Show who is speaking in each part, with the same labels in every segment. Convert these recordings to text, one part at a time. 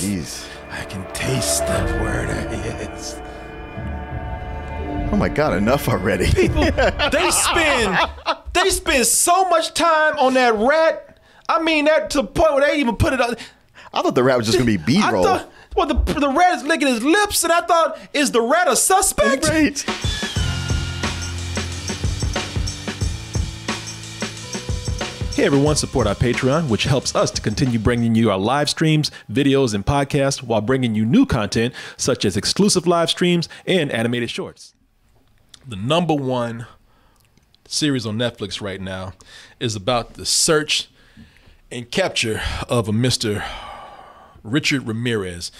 Speaker 1: Jeez.
Speaker 2: I can taste that murder is.
Speaker 1: Oh my God, enough already.
Speaker 2: People, they spend so much time on that rat. I mean, that to the point where they even put it on.
Speaker 1: I thought the rat was just gonna be B-roll.
Speaker 2: Well, the rat is licking his lips, and I thought, is the rat a suspect?
Speaker 1: Right.
Speaker 2: Hey everyone, support our Patreon, which helps us to continue bringing you our live streams, videos, and podcasts while bringing you new content such as exclusive live streams and animated shorts. The #1 series on Netflix right now is about the search and capture of a Mr. Richard Ramirez.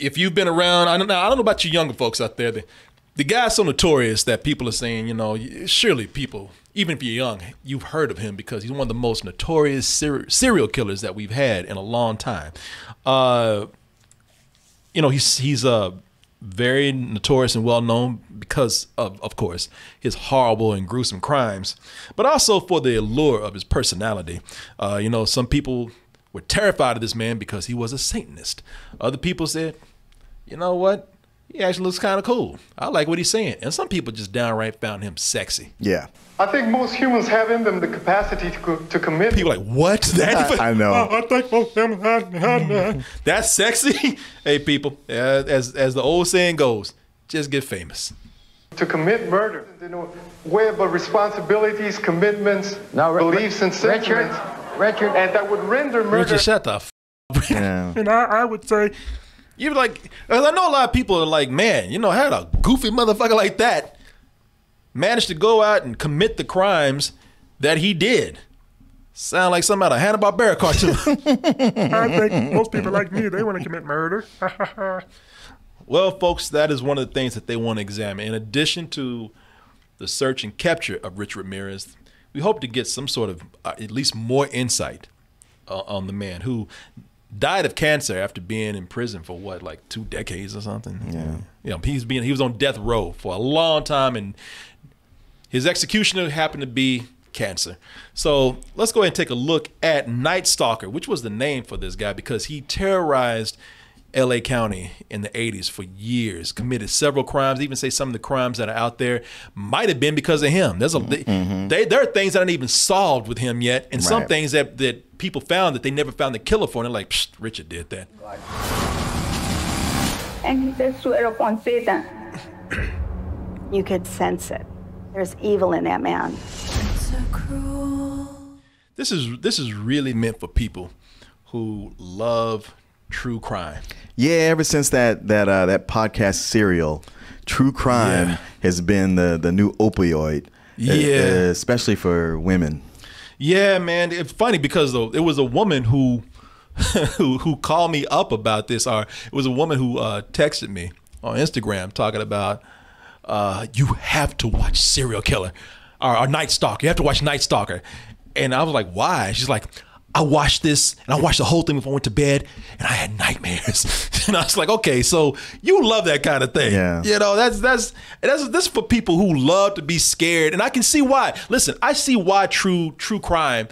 Speaker 2: If you've been around, I don't know about you younger folks out there, the guy's so notorious that people are saying, you know, surely people, even if you're young, you've heard of him because he's one of the most notorious serial killers that we've had in a long time. You know, he's very notorious and well known because of course, his horrible and gruesome crimes, but also for the allure of his personality. You know, some people were terrified of this man because he was a Satanist. Other people said, you know what? He actually looks kind of cool. I like what he's saying. And some people just downright found him sexy.
Speaker 1: Yeah.
Speaker 3: I think most humans have in them the capacity to commit.
Speaker 2: People are like, what? That?
Speaker 1: I know.
Speaker 2: I think most humans. That's sexy? Hey, people, as the old saying goes, just get famous.
Speaker 3: To commit murder. You know, web of responsibilities, commitments, beliefs, and sentiments.
Speaker 4: Richard.
Speaker 3: And that would render murder.
Speaker 2: Richard, shut the f***.
Speaker 1: Yeah.
Speaker 2: And I would say, you're like, I know a lot of people are like, man, you know, how a goofy motherfucker like that managed to go out and commit the crimes that he did. Sound like something out of Hanna-Barbera cartoon.
Speaker 5: I think most people like me, they want to commit murder.
Speaker 2: Well, folks, that is one of the things that they want to examine. In addition to the search and capture of Richard Ramirez, we hope to get some sort of at least more insight on the man who died of cancer after being in prison for what, like 2 decades or something.
Speaker 1: Yeah.
Speaker 2: You know, he was on death row for a long time, and his executioner happened to be cancer. So let's go ahead and take a look at Night Stalker, which was the name for this guy because he terrorized LA County in the 80s for years, committed several crimes, even say some of the crimes that are out there might have been because of him. There's there are things that aren't even solved with him yet, and some things that people found that they never found the killer for, and they're like, psh, Richard did that.
Speaker 4: And he says, swear upon Satan.
Speaker 6: You could sense it. There's evil in that man.
Speaker 7: So cruel.
Speaker 2: This is really meant for people who love true crime.
Speaker 1: Yeah, ever since that podcast serial, true crime has been the new opioid.
Speaker 2: Yeah,
Speaker 1: especially for women.
Speaker 2: Yeah, man. It's funny because it was a woman who who called me up about this, or it was a woman who texted me on Instagram talking about you have to watch Serial Killer or Night Stalker. You have to watch Night Stalker. And I was like, why? She's like, I watched this and I watched the whole thing before I went to bed and I had nightmares. And I was like, okay, so you love that kind of thing.
Speaker 1: Yeah.
Speaker 2: You know, that's for people who love to be scared. And I can see why. Listen, I see why true crime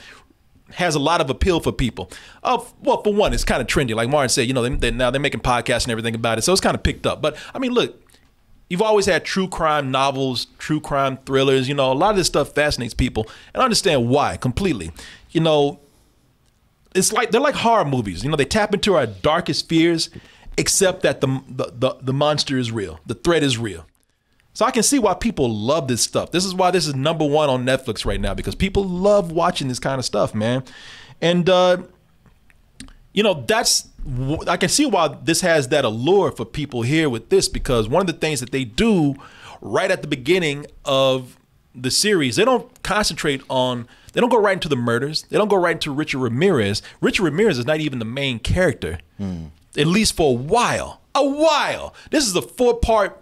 Speaker 2: has a lot of appeal for people. Well, for one, it's kind of trendy. Like Martin said, you know, now they're making podcasts and everything about it. So it's kind of picked up. But I mean, look, you've always had true crime novels, true crime thrillers. You know, a lot of this stuff fascinates people. And I understand why completely. You know, it's like they're like horror movies. You know, they tap into our darkest fears, except that the monster is real. The threat is real. So I can see why people love this stuff. This is why this is #1 on Netflix right now, because people love watching this kind of stuff, man. And you know, I can see why this has that allure for people here with this, because one of the things that they do right at the beginning of the series, they don't go right into the murders. They don't go right into Richard Ramirez. Richard Ramirez is not even the main character, at least for a while. This is a 4-part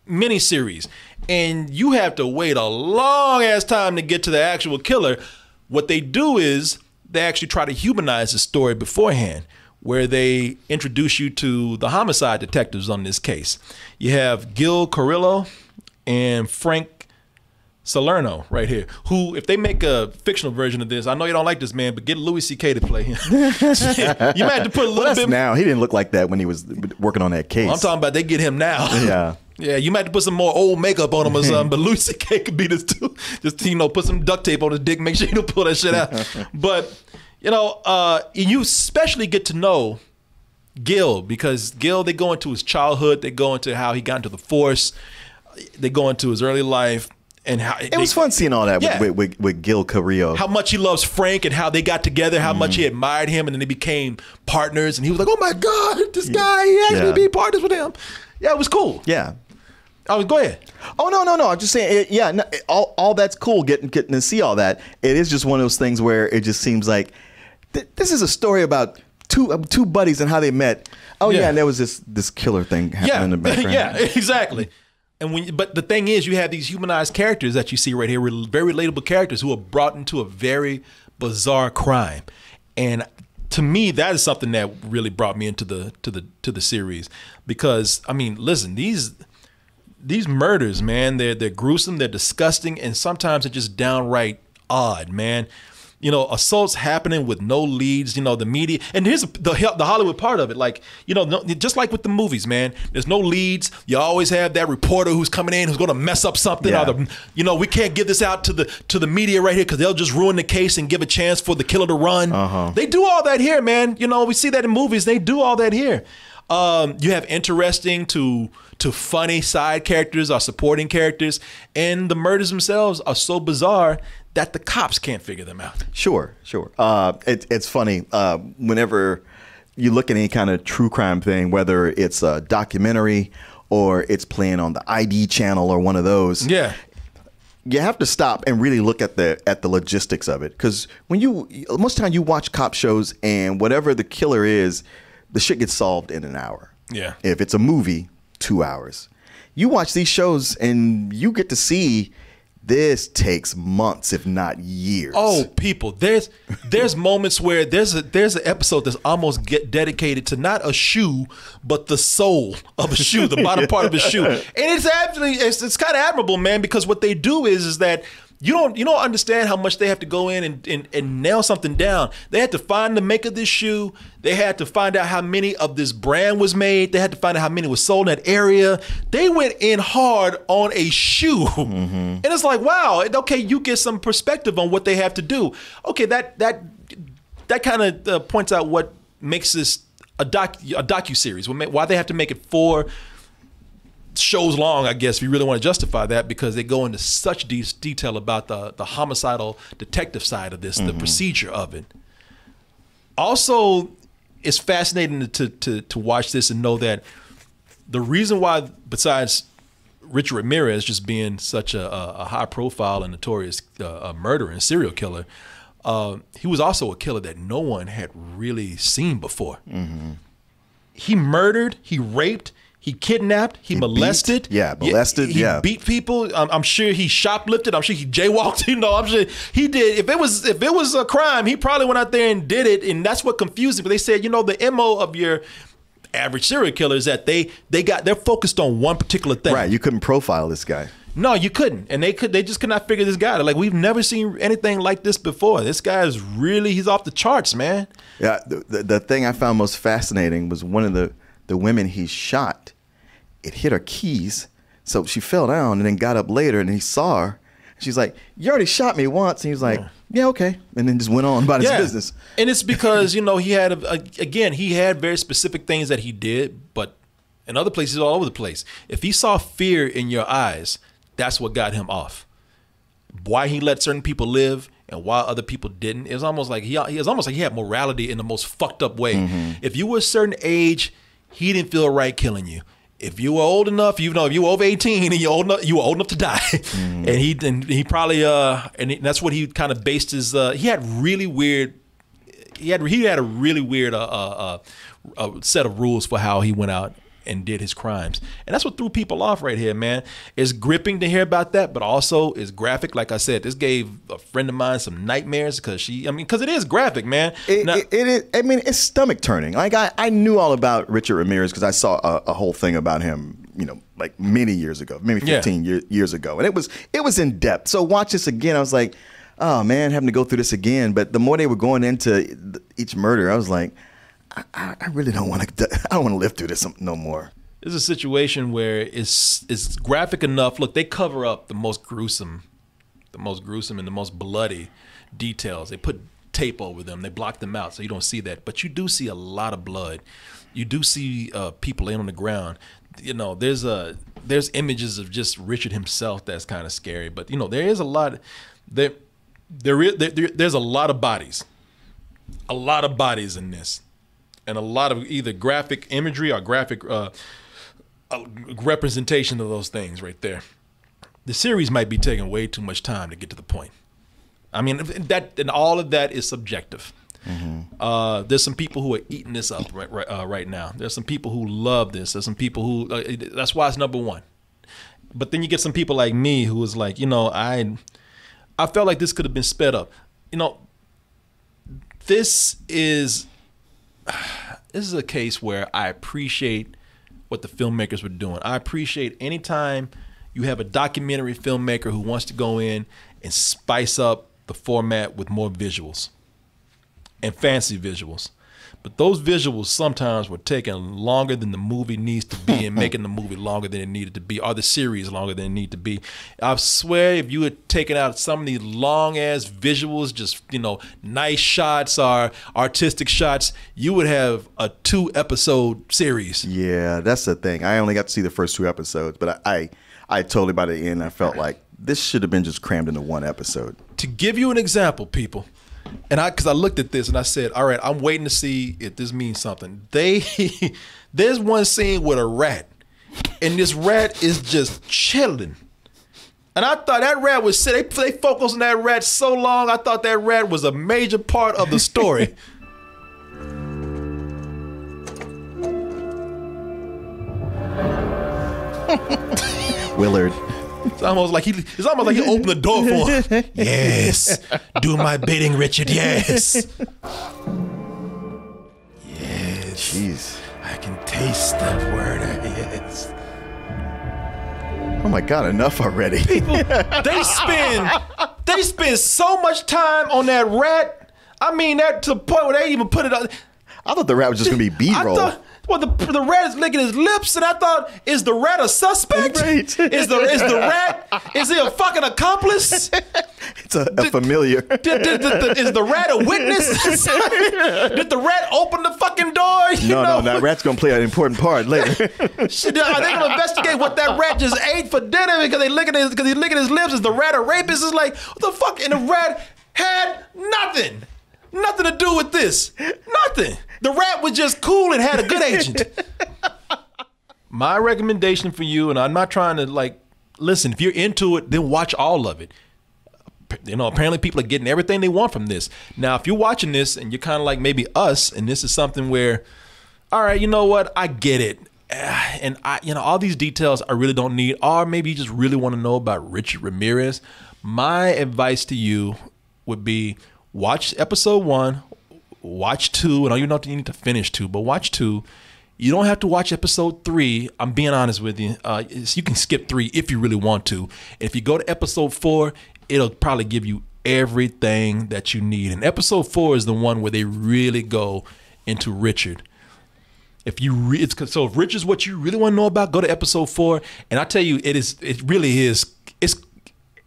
Speaker 2: miniseries, and you have to wait a long ass time to get to the actual killer. What they do is they actually try to humanize the story beforehand, where they introduce you to the homicide detectives on this case. You have Gil Carrillo and Frank Salerno right here, who, if they make a fictional version of this, I know you don't like this man, but get Louis C.K. to play him. You might have to put a little bit.
Speaker 1: Now he didn't look like that when he was working on that case.
Speaker 2: I'm talking about they get him now.
Speaker 1: Yeah.
Speaker 2: Yeah, you might have to put some more old makeup on him or something, but Louis C.K. could be this too. Just, put some duct tape on his dick, make sure you don't pull that shit out. But, you especially get to know Gil, because Gil, they go into his childhood, they go into how he got into the force, they go into his early life. And how
Speaker 1: it was fun seeing all that with Gil Carrillo.
Speaker 2: How much he loves Frank and how they got together, how much he admired him, and then they became partners. And he was like, "Oh my God, this guy, he asked me to be partners with him." Yeah, it was cool.
Speaker 1: Yeah.
Speaker 2: Go ahead.
Speaker 1: Oh no! I'm just saying. All that's cool. Getting to see all that. It is just one of those things where it just seems like this is a story about two buddies and how they met. Oh yeah, and there was this killer thing happening in the background.
Speaker 2: Yeah, exactly. But the thing is, you have these humanized characters that you see right here, very relatable characters who are brought into a very bizarre crime, and to me, that is something that really brought me into the series, because I mean, listen, these murders, man, they're gruesome, they're disgusting, and sometimes they're just downright odd, man. Assaults happening with no leads, the media. And here's the Hollywood part of it. Like, just like with the movies, man, there's no leads. You always have that reporter who's coming in who's going to mess up something.
Speaker 1: Yeah.
Speaker 2: Or we can't give this out to the media right here because they'll just ruin the case and give a chance for the killer to run. They do all that here, man. We see that in movies. They do all that here. You have interesting to funny side characters or supporting characters, and the murders themselves are so bizarre that the cops can't figure them out.
Speaker 1: Sure. It's funny whenever you look at any kind of true crime thing, whether it's a documentary or it's playing on the ID channel or one of those.
Speaker 2: Yeah.
Speaker 1: You have to stop and really look at the logistics of it, because most of the time you watch cop shows and whatever the killer is, the shit gets solved in an hour.
Speaker 2: Yeah.
Speaker 1: If it's a movie, 2 hours. You watch these shows and you get to see this takes months, if not years.
Speaker 2: Oh, people, there's moments where there's an episode that's almost dedicated to not a shoe, but the sole of a shoe, the bottom part of a shoe. And it's kind of admirable, man, because what they do is that you don't understand how much they have to go in and nail something down. They had to find the maker of this shoe. They had to find out how many of this brand was made. They had to find out how many was sold in that area. They went in hard on a shoe. And it's like, wow, okay, you get some perspective on what they have to do. Okay, that kind of points out what makes this a docuseries. Why they have to make it 4 shows long, I guess, if you really want to justify that, because they go into such detail about the homicidal detective side of this, the procedure of it. Also, it's fascinating to watch this and know that the reason why, besides Richard Ramirez just being such a high profile and notorious murderer and serial killer, he was also a killer that no one had really seen before. He murdered, he raped, he kidnapped, he molested.
Speaker 1: Molested.
Speaker 2: He beat people. I'm sure he shoplifted. I'm sure he jaywalked. I'm sure he did. If it was a crime, he probably went out there and did it. And that's what confused me. But they said, the MO of your average serial killer is that they're focused on one particular thing.
Speaker 1: Right. You couldn't profile this guy.
Speaker 2: No, you couldn't. And they just could not figure this guy out. They're like, we've never seen anything like this before. This guy is he's off the charts, man.
Speaker 1: Yeah. The thing I found most fascinating was one of the women he shot. It hit her keys, so she fell down and then got up later, and he saw her. She's like, "You already shot me once." And he was like, "Yeah, okay," and then just went on about his business.
Speaker 2: And it's because he had he had very specific things that he did, but in other places all over the place. If he saw fear in your eyes, that's what got him off. Why he let certain people live and why other people didn't, it was almost like he had morality in the most fucked up way. If you were a certain age, he didn't feel right killing you. If you were old enough, if you were over 18 and you were old enough to die, and he probably that's what he kind of based his. He had a really weird set of rules for how he went out and did his crimes, and that's what threw people off right here, man. It's gripping to hear about that, but also it's graphic. Like I said, this gave a friend of mine some nightmares because it is graphic, man.
Speaker 1: It is. I mean, it's stomach turning. Like I knew all about Richard Ramirez because I saw a whole thing about him like many years ago, maybe 15 years ago, and it was in depth. So watch this again. I was like, oh man, having to go through this again. But the more they were going into each murder, I was like, I really don't want to. I don't want to live through this no more.
Speaker 2: This is a situation where it's graphic enough. Look, they cover up the most gruesome and the most bloody details. They put tape over them. They block them out so you don't see that. But you do see a lot of blood. You do see people laying on the ground. There's images of just Richard himself that's kind of scary. But there is a lot. There's a lot of bodies. A lot of bodies in this, and a lot of either graphic imagery or graphic representation of those things right there. The series might be taking way too much time to get to the point. I mean, and all of that is subjective. Mm-hmm. There's some people who are eating this up right now. There's some people who love this. There's some people who that's why it's number one. But then you get some people like me who is like, I felt like this could have been sped up. This is a case where I appreciate what the filmmakers were doing. I appreciate anytime you have a documentary filmmaker who wants to go in and spice up the format with more visuals and fancy visuals. But those visuals sometimes were taking longer than the movie needs to be and making the movie longer than it needed to be, or the series longer than it needed to be. I swear if you had taken out some of these long-ass visuals, just, nice shots or artistic shots, you would have a 2-episode series.
Speaker 1: Yeah, that's the thing. I only got to see the first 2 episodes, but I totally, by the end, I felt like this should have been just crammed into 1 episode.
Speaker 2: To give you an example, people, because I looked at this and I said, all right, I'm waiting to see if this means something. There's one scene with a rat, and this rat is just chilling. And I thought that rat was they focused on that rat so long, I thought that rat was a major part of the story.
Speaker 1: Willard.
Speaker 2: It's almost like he opened the door for him. Yes, do my bidding, Richard. Yes. Yes.
Speaker 1: Jeez.
Speaker 2: I can taste the word. Yes.
Speaker 1: Oh my God! Enough already.
Speaker 2: People, they spend so much time on that rat. I mean, that to the point where they even put it on.
Speaker 1: I thought the rat was just gonna be B-roll.
Speaker 2: Well, the rat is licking his lips, and I thought, is the rat a suspect?
Speaker 1: Right.
Speaker 2: Is the rat? Is he a fucking accomplice?
Speaker 1: It's a familiar.
Speaker 2: Is the rat a witness? Did the rat open the fucking door?
Speaker 1: No, that rat's gonna play an important part later.
Speaker 2: Are they gonna investigate what that rat just ate for dinner because he's licking his lips? Is the rat a rapist? It's like, what the fuck? And the rat had nothing to do with this. Nothing. The rat was just cool and had a good agent. My recommendation for you, and I'm not trying to listen, if you're into it, then watch all of it. Apparently people are getting everything they want from this. Now, if you're watching this and you're kind of like maybe us, and this is something where, all right, you know what, I get it. And all these details I really don't need, or maybe you just really want to know about Richard Ramirez. My advice to you would be watch episode 1, watch 2, and I don't even know if you need to finish 2, but watch 2. You don't have to watch episode 3. I'm being honest with you. You can skip 3 if you really want to. If you go to episode 4, it'll probably give you everything that you need. And episode 4 is the one where they really go into Richard. If Richard's what you really want to know about, go to episode 4. And I tell you, it really is.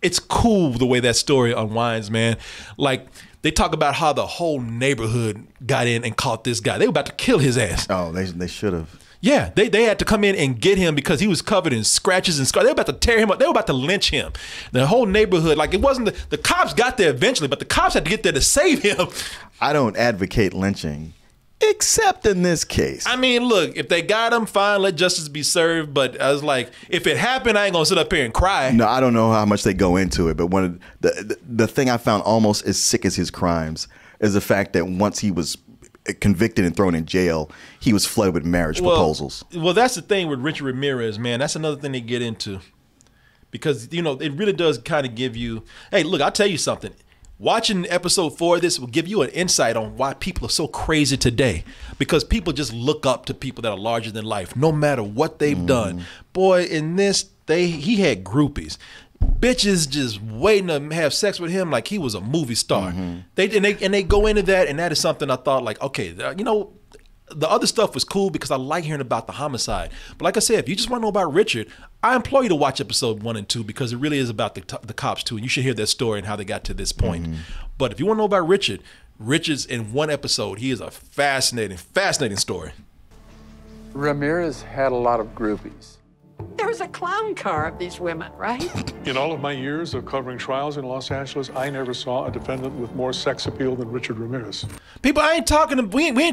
Speaker 2: It's cool the way that story unwinds, man. Like, they talk about how the whole neighborhood got in and caught this guy. They were about to kill his ass.
Speaker 1: Oh, they should have.
Speaker 2: Yeah, they had to come in and get him because he was covered in scratches and scars. They were about to tear him up. They were about to lynch him. The whole neighborhood, it wasn't the cops got there eventually, but the cops had to get there to save him.
Speaker 1: I don't advocate lynching, except in this case.
Speaker 2: I mean, look, if they got him, fine, let justice be served. But I was like, if it happened, I ain't gonna sit up here and cry.
Speaker 1: No, I don't know how much they go into it, but one of the thing I found almost as sick as his crimes is the fact that once he was convicted and thrown in jail, he was flooded with marriage proposals.
Speaker 2: Well, that's the thing with Richard Ramirez, man. That's another thing they get into, because it really does kind of give you. Hey, look, I'll tell you something. Watching episode 4 of this will give you an insight on why people are so crazy today. Because people just look up to people that are larger than life, no matter what they've done. Boy, in this, he had groupies. Bitches just waiting to have sex with him like he was a movie star. They go into that, and that is something I thought like, okay, you know, the other stuff was cool because I like hearing about the homicide. But like I said, if you just want to know about Richard, I implore you to watch episode 1 and 2 because it really is about the cops too. And you should hear their story and how they got to this point. But if you want to know about Richard's in one episode, he is a fascinating story.
Speaker 8: Ramirez had a lot of groupies.
Speaker 9: There was a clown car of these women, right?
Speaker 10: In all of my years of covering trials in Los Angeles, I never saw a defendant with more sex appeal than Richard Ramirez.
Speaker 2: People, we ain't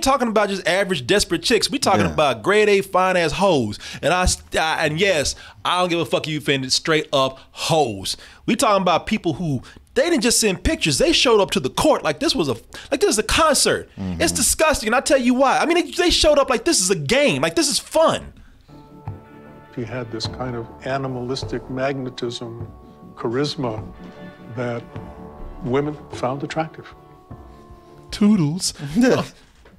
Speaker 2: talking about just average desperate chicks. We talking about grade A fine ass hoes. And yes, I don't give a fuck if you offended, straight up hoes. We talking about people who they didn't just send pictures. They showed up to the court like this was a concert. It's disgusting, and I'll tell you why. I mean, they showed up like this is a game, like this is fun.
Speaker 10: He had this kind of animalistic magnetism, charisma that women found attractive.
Speaker 2: Toodles.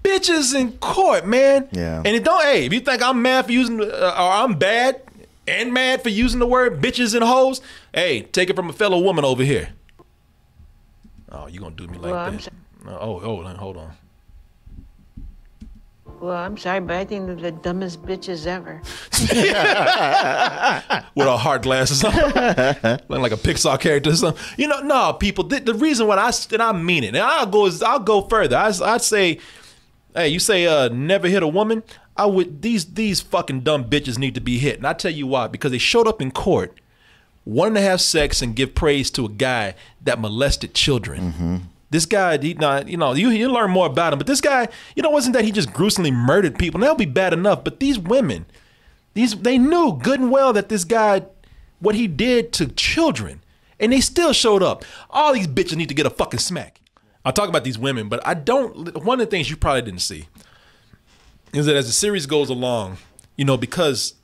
Speaker 2: Bitches in court, man.
Speaker 1: Yeah.
Speaker 2: And if you think I'm mad for using, or I'm bad and mad for using the word bitches and hoes, hey, take it from a fellow woman over here. Oh, you gonna do me like that? Oh, hold on.
Speaker 9: Well, I'm sorry, but I think they're the dumbest bitches ever.
Speaker 2: With our heart glasses on. Looking like a Pixar character or something. You know, no, people, the reason why I mean it, and I'll go further. I'd say, hey, you say never hit a woman? These fucking dumb bitches need to be hit. And I tell you why, because they showed up in court wanting to have sex and give praise to a guy that molested children. This guy, you learn more about him, but this guy, wasn't that he just gruesomely murdered people? And that'll be bad enough, but these women, they knew good and well that this guy, what he did to children, and they still showed up. All these bitches need to get a fucking smack. I'll talk about these women, but one of the things you probably didn't see is that as the series goes along, because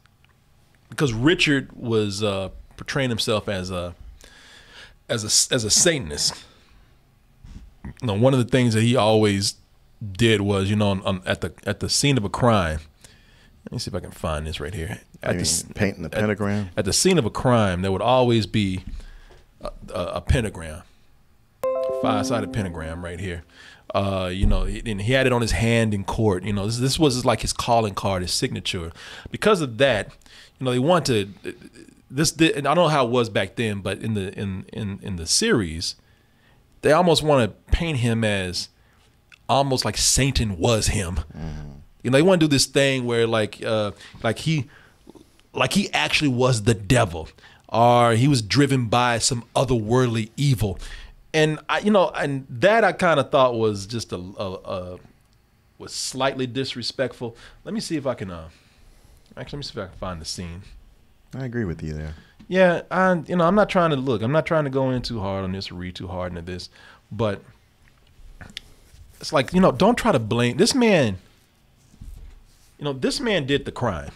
Speaker 2: Richard was portraying himself as a Satanist. One of the things that he always did was, at the scene of a crime. Let me see if I can find this right here.
Speaker 1: Painting the pentagram.
Speaker 2: At the scene of a crime, there would always be a pentagram, five-sided pentagram right here. And he had it on his hand in court. This was like his calling card, his signature. Because of that, they want to. And I don't know how it was back then, but in the series, they almost want to paint him as almost like Satan was him. They want to do this thing where like he actually was the devil, or he was driven by some otherworldly evil. And and that I kind of thought was just was slightly disrespectful. Let me see if I can let me see if I can find the scene.
Speaker 1: I agree with you there.
Speaker 2: Yeah, I'm not trying to go in too hard on this or read too hard into this, but it's like, don't try to blame this man. This man did the crime.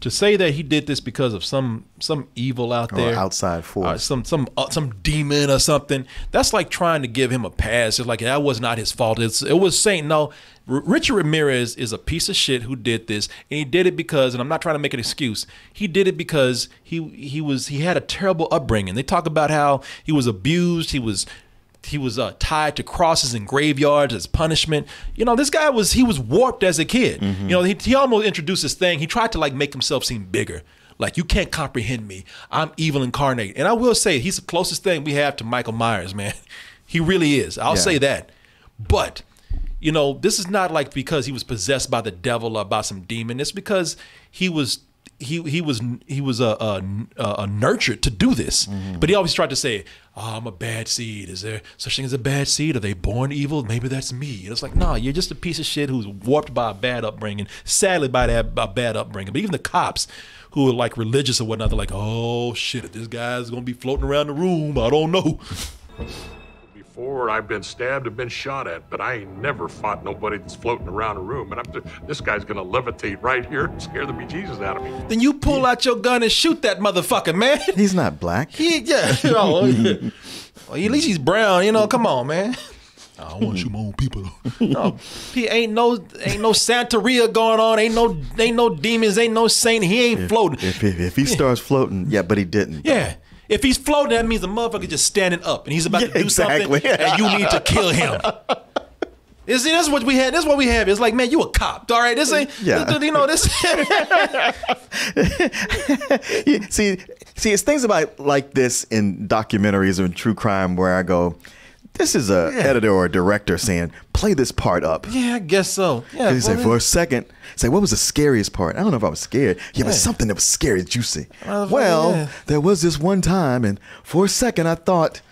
Speaker 2: To say that he did this because of some evil out there,
Speaker 1: or outside force,
Speaker 2: some demon or something, that's like trying to give him a pass. It's like that was not his fault. It was saying no. Richard Ramirez is a piece of shit who did this, and he did it because, and I'm not trying to make an excuse, he did it because he had a terrible upbringing. They talk about how he was abused, he was tied to crosses and graveyards as punishment. This guy he was warped as a kid. He almost introduced this thing. He tried to like make himself seem bigger. Like, you can't comprehend me. I'm evil incarnate. And I will say, he's the closest thing we have to Michael Myers, man. He really is. I'll say that. But this is not like because he was possessed by the devil or by some demon. It's because he was nurtured to do this. But he always tried to say, oh, I'm a bad seed. Is there such thing as a bad seed? Are they born evil? Maybe that's me. And it's like, no, you're just a piece of shit who's warped by a bad upbringing, sadly by a bad upbringing. But even the cops who are like religious or whatnot, they're like, oh shit, if this guy's gonna be floating around the room, I don't know.
Speaker 10: Before, I've been stabbed and been shot at, but I ain't never fought nobody that's floating around a room. And this guy's gonna levitate right here and scare the bejesus out of me.
Speaker 2: Then you pull out your gun and shoot that motherfucker, man.
Speaker 1: He's not black.
Speaker 2: Well, at least he's brown. You know, come on, man. I don't want to shoot my own people. No, he ain't no Santeria going on. Ain't no demons. Ain't no saint. He ain't floating.
Speaker 1: If he starts floating, yeah, but he didn't.
Speaker 2: Yeah. If he's floating, that means the motherfucker just standing up and he's about to do something, and you need to kill him. You see, that's what we had. That's what we have. It's like, man, you a cop, all right? This ain't, you know, this.
Speaker 1: see, it's things about like this in documentaries or in true crime where I go, this is a editor or a director saying, play this part up.
Speaker 2: Yeah, I guess so. Yeah.
Speaker 1: He said, for a second, say, what was the scariest part? I don't know if I was scared. Yeah, but something that was scary, juicy. There was this one time, and for a second, I thought,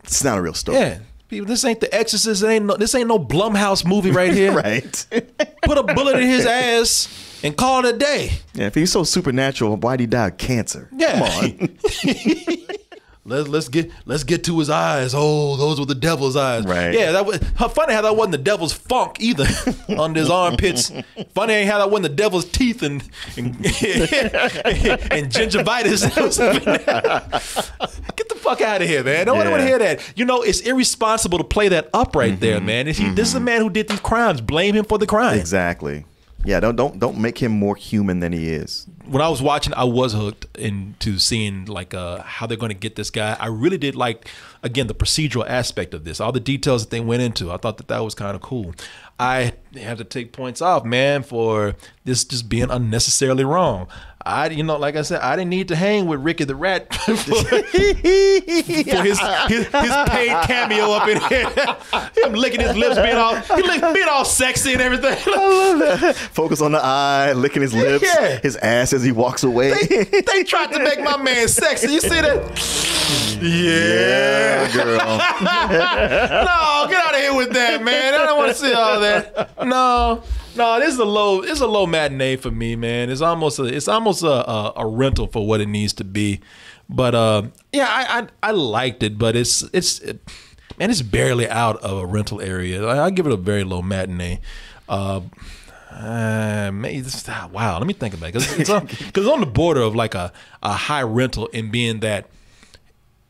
Speaker 1: it's not a real story.
Speaker 2: Yeah. People, this ain't The Exorcist. This ain't no Blumhouse movie right here.
Speaker 1: Right.
Speaker 2: Put a bullet in his ass and call it a day.
Speaker 1: Yeah, if he's so supernatural, why'd he die of cancer?
Speaker 2: Yeah.
Speaker 1: Come on.
Speaker 2: Let's get to his eyes. Oh, those were the devil's eyes.
Speaker 1: Right.
Speaker 2: Yeah, that was funny how that wasn't the devil's funk either under his armpits. Funny how that wasn't the devil's teeth and gingivitis. Get the fuck out of here, man. Nobody want to hear that. You know, it's irresponsible to play that up right there, man. This is a man who did these crimes. Blame him for the crime.
Speaker 1: Exactly. Yeah, don't make him more human than he is.
Speaker 2: When I was watching, I was hooked into seeing like how they're going to get this guy. I really did like, again, the procedural aspect of this, all the details that they went into. I thought that was kind of cool. I have to take points off, man, for this just being unnecessarily wrong. Like I said, I didn't need to hang with Ricky the Rat for his paid cameo up in here. Him licking his lips, being all sexy and everything.
Speaker 1: I love that. Focus on the eye, licking his lips, his ass as he walks away.
Speaker 2: They tried to make my man sexy. You see that? Yeah,
Speaker 1: girl.
Speaker 2: No, get out of here with that, man. I don't want to see all that. No, this is a low matinee for me, man. It's almost a rental for what it needs to be. But I liked it, but it's barely out of a rental area. I give it a very low matinee. Wow, let me think about it, because it's on the border of like a high rental, in being that,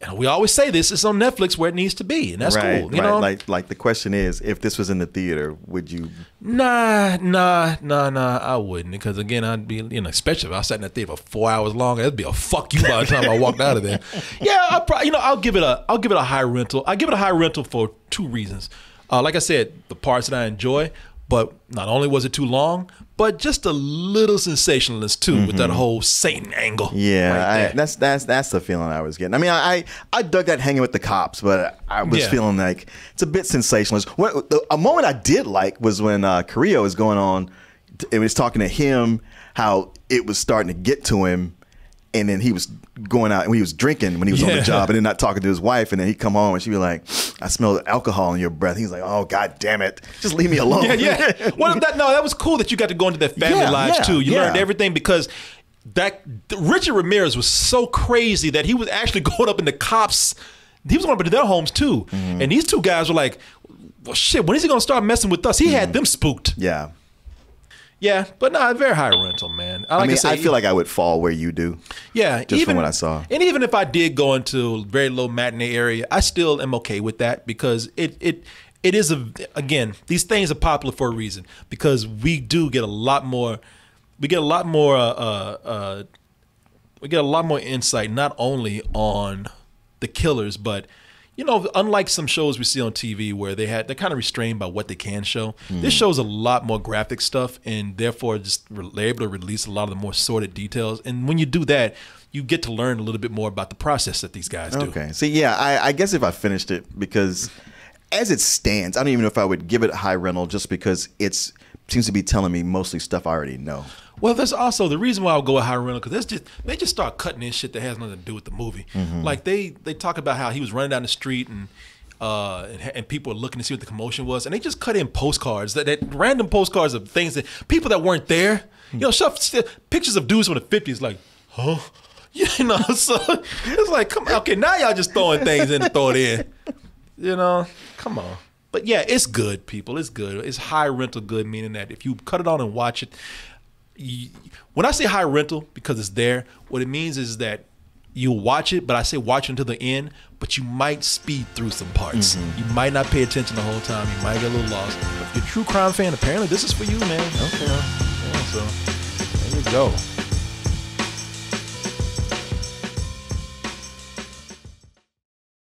Speaker 2: and we always say this, it's on Netflix where it needs to be, and that's cool. You know?
Speaker 1: Like the question is, if this was in the theater, would you?
Speaker 2: Nah, I wouldn't, because again, I'd be, especially if I sat in that theater for 4 hours long, it'd be a fuck you by the time I walked out of there. Yeah, I'll give it a high rental. I give it a high rental for two reasons. Like I said, the parts that I enjoy, but not only was it too long, but just a little sensationalist too, with that whole Satan angle.
Speaker 1: Yeah, right, that's the feeling I was getting. I mean, I dug that hanging with the cops, but I was feeling like it's a bit sensationalist. A moment I did like was when Carrillo was going on, it was talking to him, how it was starting to get to him, and then he was going out and he was drinking when he was on the job, and then not talking to his wife, and then he'd come home and she'd be like, I smell alcohol in your breath. He's like, oh god damn it, just leave me alone.
Speaker 2: That was cool that you got to go into their family lives too. You learned everything, because Richard Ramirez was so crazy that he was actually going up in the cops. He was going up into their homes too, and these two guys were like, well shit, when is he going to start messing with us? He had them spooked. Yeah, but no, very high rental, man. I
Speaker 1: feel like I would fall where you do.
Speaker 2: Yeah,
Speaker 1: just from what I saw.
Speaker 2: And even if I did go into a very low matinee area, I still am okay with that, because it is again, these things are popular for a reason, because we do get a lot more. We get a lot more. We get a lot more insight, not only on the killers, but unlike some shows we see on TV where they're kind of restrained by what they can show, this shows a lot more graphic stuff, and therefore they're able to release a lot of the more sordid details. And when you do that, you get to learn a little bit more about the process that these guys do.
Speaker 1: Okay. See, yeah, I guess if I finished it, because as it stands, I don't even know if I would give it a high rental, just because it seems to be telling me mostly stuff I already know.
Speaker 2: Well, there's also the reason why I'll go a high rental, because they just start cutting in shit that has nothing to do with the movie. Like they talk about how he was running down the street and people were looking to see what the commotion was, and they just cut in postcards, that random postcards of things that people that weren't there. Pictures of dudes from the 50s, like, huh? So it's like, come on, okay, now y'all just throwing things in to throw it in. Come on. But yeah, it's good, people. It's good. It's high rental good, meaning that if you cut it on and watch it. When I say high rental, because it's there, what it means is that you watch it, but I say watch it until the end, but you might speed through some parts. You might not pay attention the whole time. You might get a little lost. But if you're a true crime fan, apparently this is for you, man.
Speaker 1: Okay.
Speaker 2: Yeah, so there you go.